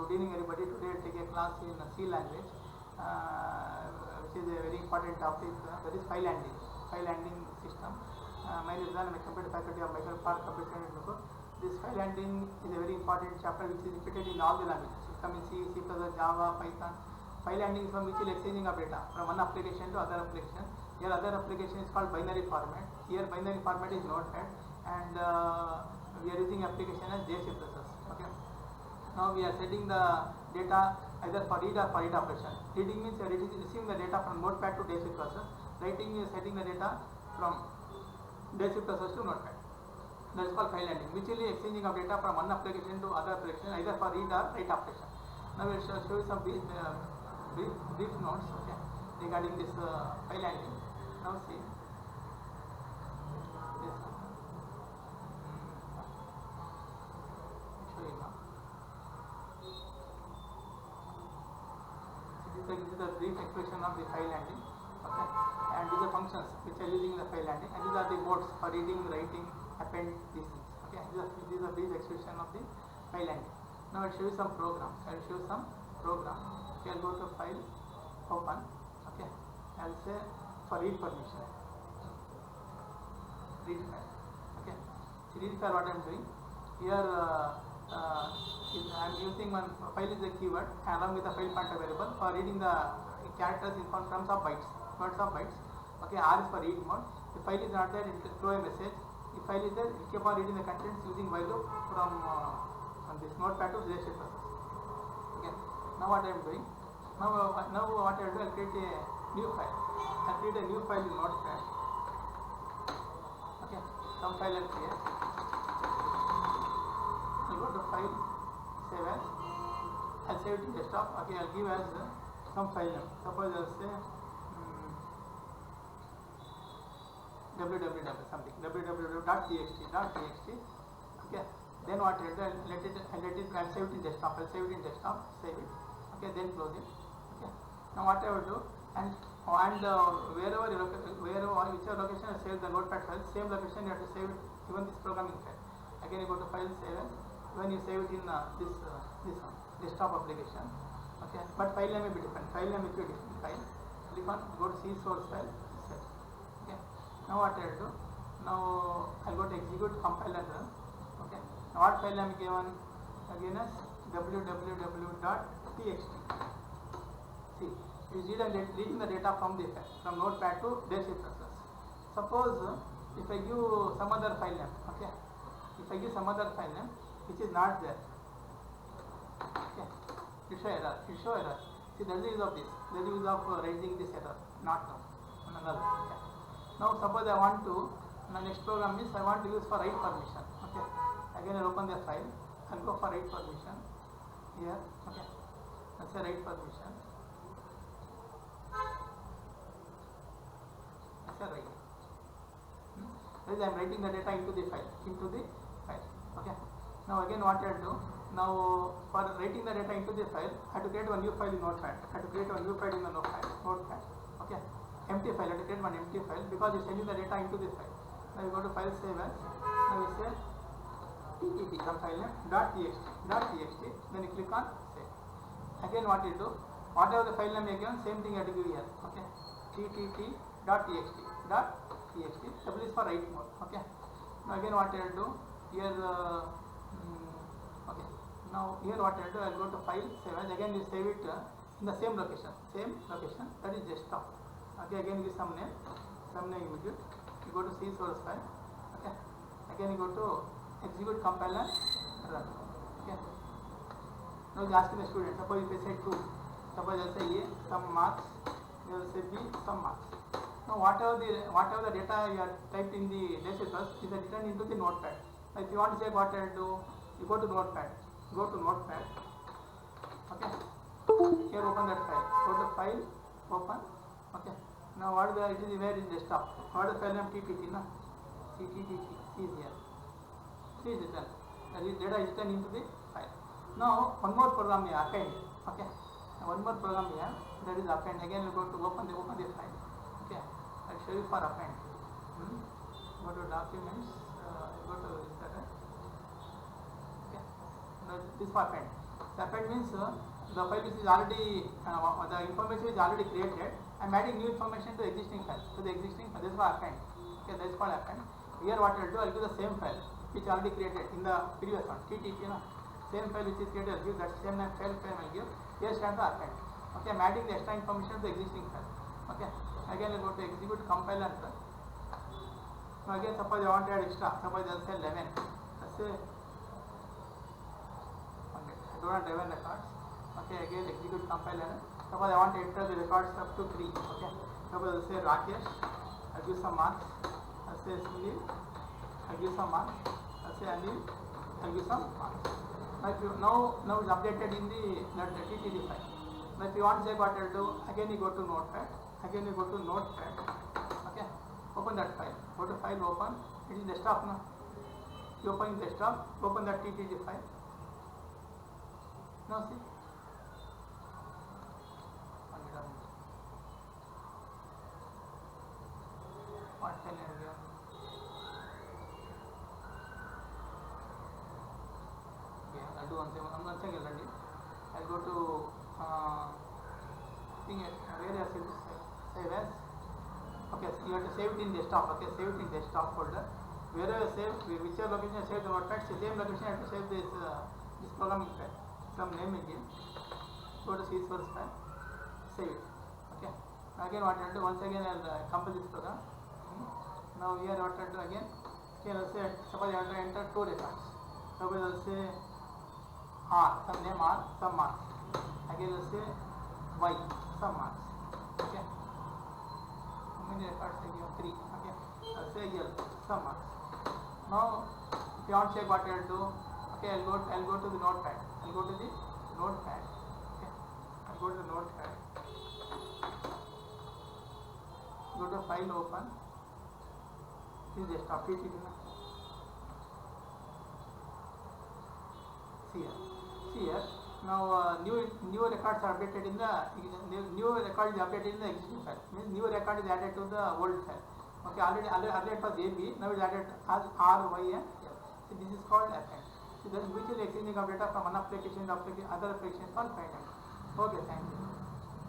Good evening everybody. Today I take a class in C language, which is a very important topic. That is file handling. File handling system. My name is Rizwan. I am a computer faculty of Michael Park Computer Science. This file handling is a very important chapter which is repeated in all the languages. System in C, C++, Java, Python. File handling is from mutual exchanging of data from one application to other application. Here other application is called binary format. Here binary format is Notepad, and we are using application as JC process. Okay. Now we are setting the data either for read or for write operation. Reading means receiving the data from Notepad to JC process. Writing is setting the data from JC process to Notepad. That is called file handling. Mutually exchanging of data from one application to other application either for read or write operation. Now we will show you some brief notes, okay, regarding this file handling. Now see this. Show you now. This is the brief expression of the file handling, okay, and these are functions which are using the file handling, and these are the modes for reading, writing, append, these things. Okay, these are brief expression of the file handling. Now I will show you some programs. I will show you some program. Okay, I will go to file, open. Okay, I will say for read permission. Read file. Okay, so read file. What I am doing here. I am using one file is a keyword along with the file pointer variable for reading the characters in terms of bytes, words of bytes. Okay, R is for read mode. If file is not there, it will throw a message. If file is there, it keep on reading the contents using while loop from this Notepad to JC process. Okay, now what I am doing? Now what I will do? I will create a new file. I create a new file in Notepad. Okay, some file I will create. I go to file, save as. I'll save it in desktop. Okay, I'll give as some file name. Suppose I'll say www something, www.txt. Okay, then what I'll do? I'll save it in desktop. I'll save it in desktop. Save it. Okay, then close it. Okay. Now what I will do? And wherever whichever location I save the Notepad file, same location you have to save it. Even this programming file. Again, you go to file, save as. When you save it in this desktop application, okay, but file name will be different. File name will be different file. Click on, go to C source file, save. Okay. Now what I will do? Now I will go to execute, compile and run. Okay. Now what file name given again as www.txt. See, it is reading the data from the file from Notepad to JC process. Suppose if I give some other file name, okay, if I give some other file name which is not there, okay, it show error. See, there is use of this. There is use of raising this error. Not now. Null. Okay. Now suppose I want to. My next program is I want to use for write permission. Okay. Again I open the file. I'll go for write permission. Here. Okay. I'll say write permission. I say write. That is I am writing the data into the file. Okay. Now again what I will do? Now for writing the data into the file, I have to create one new file in Notepad. I have to create one new file in the Notepad. Okay. Empty file. I have to create one empty file because it's sending the data into the file. Now you go to file, save as. Now we say ttt, some file name .txt. Then you click on save. Again what you do? Whatever the file name you given, same thing you have to give here. Okay. ttt.txt. W is for write mode. Okay. Now again what I will do? Here okay, now here what I will do, I will go to file, save as. Again you save it in the same location, that is desktop. Okay, again give some name you give. You go to C source file. Okay, again you go to execute, compile and run. Okay, now you ask the student, suppose if I say 2, suppose I say A some marks, you will say B some marks. Now whatever the data you have typed in the JC process is written into the Notepad. If you want to say what I will do, you go to Notepad. Okay. Here open that file. Go to file, open. Okay. Now what is it is where is desktop. What is the file name? ttt. No? ttt. See here. See is written. That is data is written into the file. Now one more program here, append. Okay. Now one more program here. That is append. Again you go to open the file. Okay. I will show you for append. Go to documents. Go to this. Okay. Now this for append. So append means the file which is already the information is already created. I am adding new information to existing file. So the existing file, this is called append. Okay, that is called append. Here what I will do, I will give the same file which already created in the previous one, TTP, same file which is created, I will give that same file I will give. Here stands the append. Okay, I am adding the extra information to the existing file. Okay, again I go to execute, compile and run. Now again suppose I want to add extra, suppose I say 11. Let's say I don't have 11 records. Okay, again execute, compile and suppose I want to enter the records up to 3. Okay, suppose I say Rakesh, I give some marks. I say Sunil, I give some marks. I say Anil, I give some marks. Now it's updated in the TTD file. Now if you want to check what I will do, again you go to Notepad. Again you go to Notepad. Okay, open that file. Go to file, open. It is desktop now. You open desktop, open that TTD file. Now see. What file I have? I'll do one thing. I'll go to where I should save as. Okay, so you have to save it in desktop. Okay, save it in desktop folder. Wherever save, whichever location you save the notepad, same location you have to save this programming file. Some name again. Go to C source file. Save it. Okay. Now again what I will do, once again I will compile this program. Now here what I will do again. Here I will say, suppose I want to enter 2 records. Suppose I will say R, some name R, some marks. Again I will say Y, some marks. Okay. How many records I give? 3. Okay. I will say L, some marks. Now if you want to check what I will do, okay, I will go to the notepad. I will go to the notepad. Okay. I will go to the notepad. Go to file, open. This is desktop. See here. Now new records are updated in the new record is updated in the existing file. Means new record is added to the old file. Okay, earlier it was AB, now it is added as R, Y and L. So this is called append. So then which is exchanging of data from one application to other application for finding. Okay, thank you.